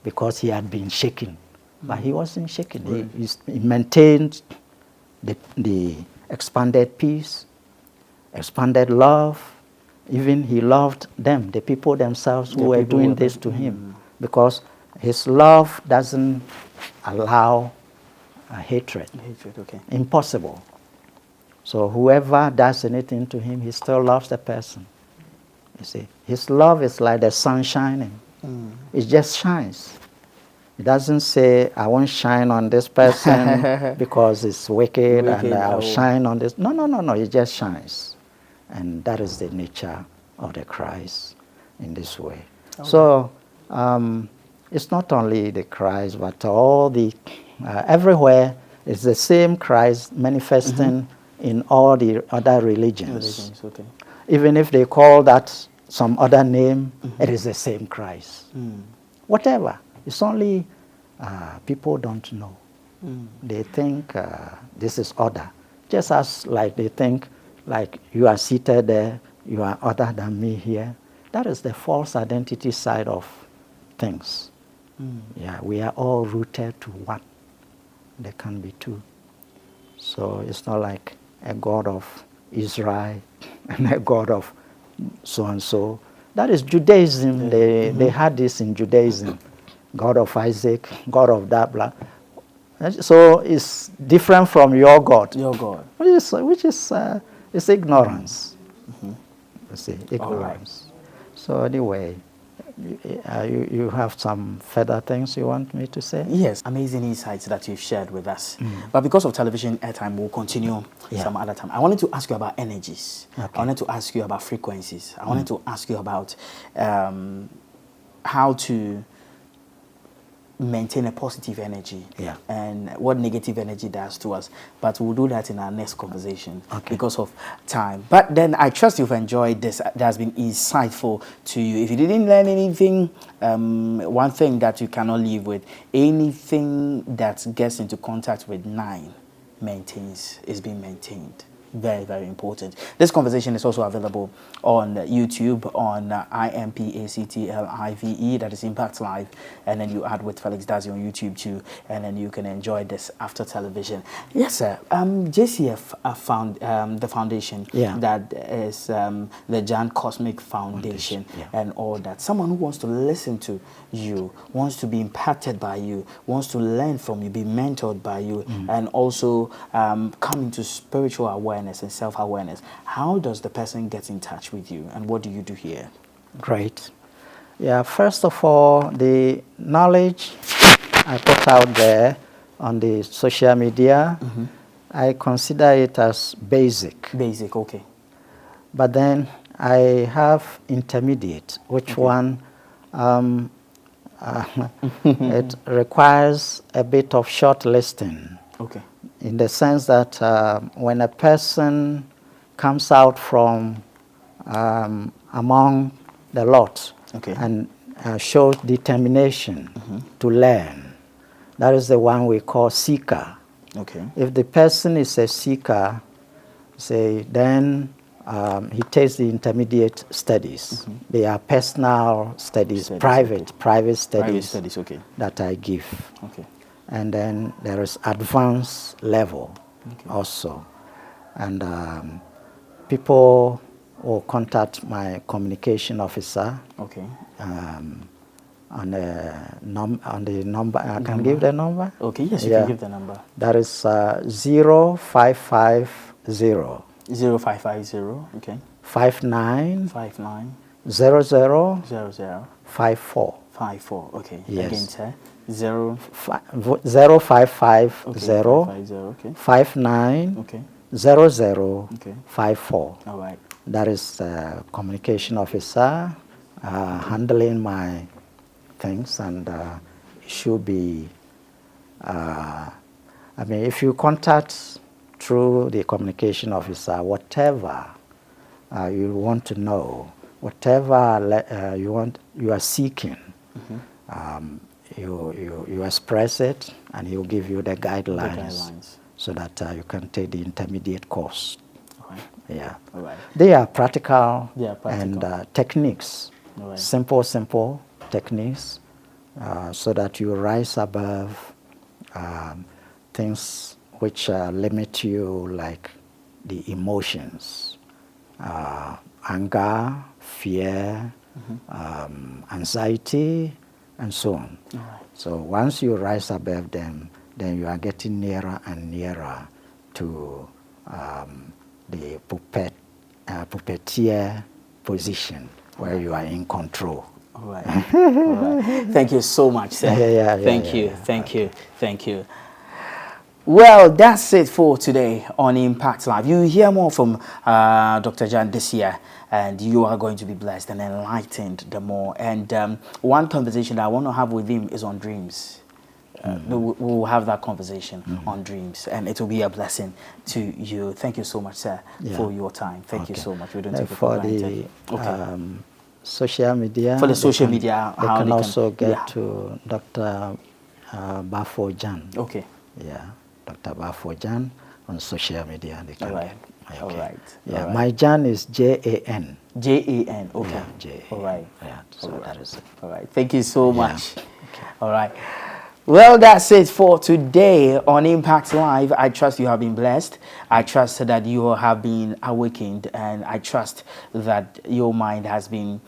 because he had been shaken. But he wasn't shaken. Right. He maintained the expanded peace, expanded love. Even he loved them, the people themselves who were doing this to him, because his love doesn't allow hatred. Hatred, okay. Impossible. So whoever does anything to him, he still loves the person. You see, his love is like the sun shining. It just shines. It doesn't say, I won't shine on this person because it's wicked and I'll shine on this. No, no, no, no. It just shines. And that is the nature of the Christ in this way. Okay. So it's not only the Christ, but all the, everywhere it's the same Christ manifesting in all the other religions. Okay. Even if they call that some other name, it is the same Christ. Whatever. It's only people don't know. They think this is other. Just as like they think like you are seated there, you are other than me here. That is the false identity side of things. Yeah, we are all rooted to one. There can be two. So it's not like a God of Israel and a God of so-and-so. That is Judaism. They had this in Judaism. God of Isaac, God of that, blah. So it's different from your God. Your God. Which is it's ignorance. You see, ignorance. Right. So anyway, you have some further things you want me to say? Yes, amazing insights that you've shared with us. But because of television airtime, we'll continue some other time. I wanted to ask you about energies. Okay. I wanted to ask you about frequencies. I wanted to ask you about how to maintain a positive energy and what negative energy does to us. But we'll do that in our next conversation because of time. But then I trust you've enjoyed this. That has been insightful to you. If you didn't learn anything, one thing that you cannot live with, anything that gets into contact with 9 is being maintained. Very, very important. This conversation is also available on YouTube on IMPACTLIVE, that is Impact Live, and then you add with Felix Dazi on YouTube too, and then you can enjoy this after television. Yes, sir. JCF found the foundation that is the Jan Cosmic Foundation and all that. Someone who wants to listen to you, wants to be impacted by you, wants to learn from you, be mentored by you, and also come into spiritual awareness and self-awareness. How does the person get in touch with you, and what do you do here? Great. Yeah, first of all, the knowledge I put out there on the social media, I consider it as basic. Basic, okay. But then I have intermediate, which one it requires a bit of short listing. Okay. In the sense that when a person comes out from among the lot and shows determination to learn, That is the one we call seeker. Okay. If the person is a seeker, say, then he takes the intermediate studies. They are personal studies, private studies, okay. that I give. Okay. And then there is advanced level also. And people will contact my communication officer. Okay. On the number, I can give the number? Okay, yes, you can give the number. That is 0550 0550, okay. 59 59 00 00 54. 54, okay. Yes. Again, sir. 0550, 0550 okay. 59 Okay. 00 Okay. 54. All right. That is communication officer handling my things, and it should be, I mean, if you contact through the communication officer, whatever you want to know, whatever you are seeking, you express it, and he will give you the guidelines, so that you can take the intermediate course. Right. Yeah. All right. They are practical, and techniques, right. simple techniques, so that you rise above things which limit you, like the emotions, anger, fear, anxiety, and so on. All right. So once you rise above them, then you are getting nearer and nearer to the puppeteer position, where you are in control. All right. All right. Thank you so much, sir. Thank you. Well, that's it for today on Impact Live. You hear more from Dr. Jan this year, and you are going to be blessed and enlightened the more. And one conversation that I want to have with him is on dreams. We'll have that conversation on dreams, and it will be a blessing to you. Thank you so much, sir, for your time. Thank you so much. We don't take it for granted. Social media. For the social media, they can also get to Dr. Baffuor Jan. Okay. Yeah, Dr. Baffuor Jan on social media. They can get. Okay. All right. Yeah, all right. My Jan is Jan. Jan. Okay. Yeah, Jan. All right. Yeah. So that is it. All right. Thank you so much. Okay. All right. Well, that's it for today on Impact Live. I trust you have been blessed. I trust that you have been awakened, and I trust that your mind has been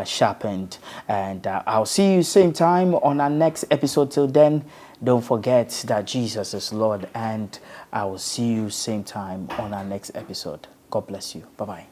sharpened. And I'll see you same time on our next episode. Till then, don't forget that Jesus is Lord, and I will see you same time on our next episode. God bless you. Bye-bye.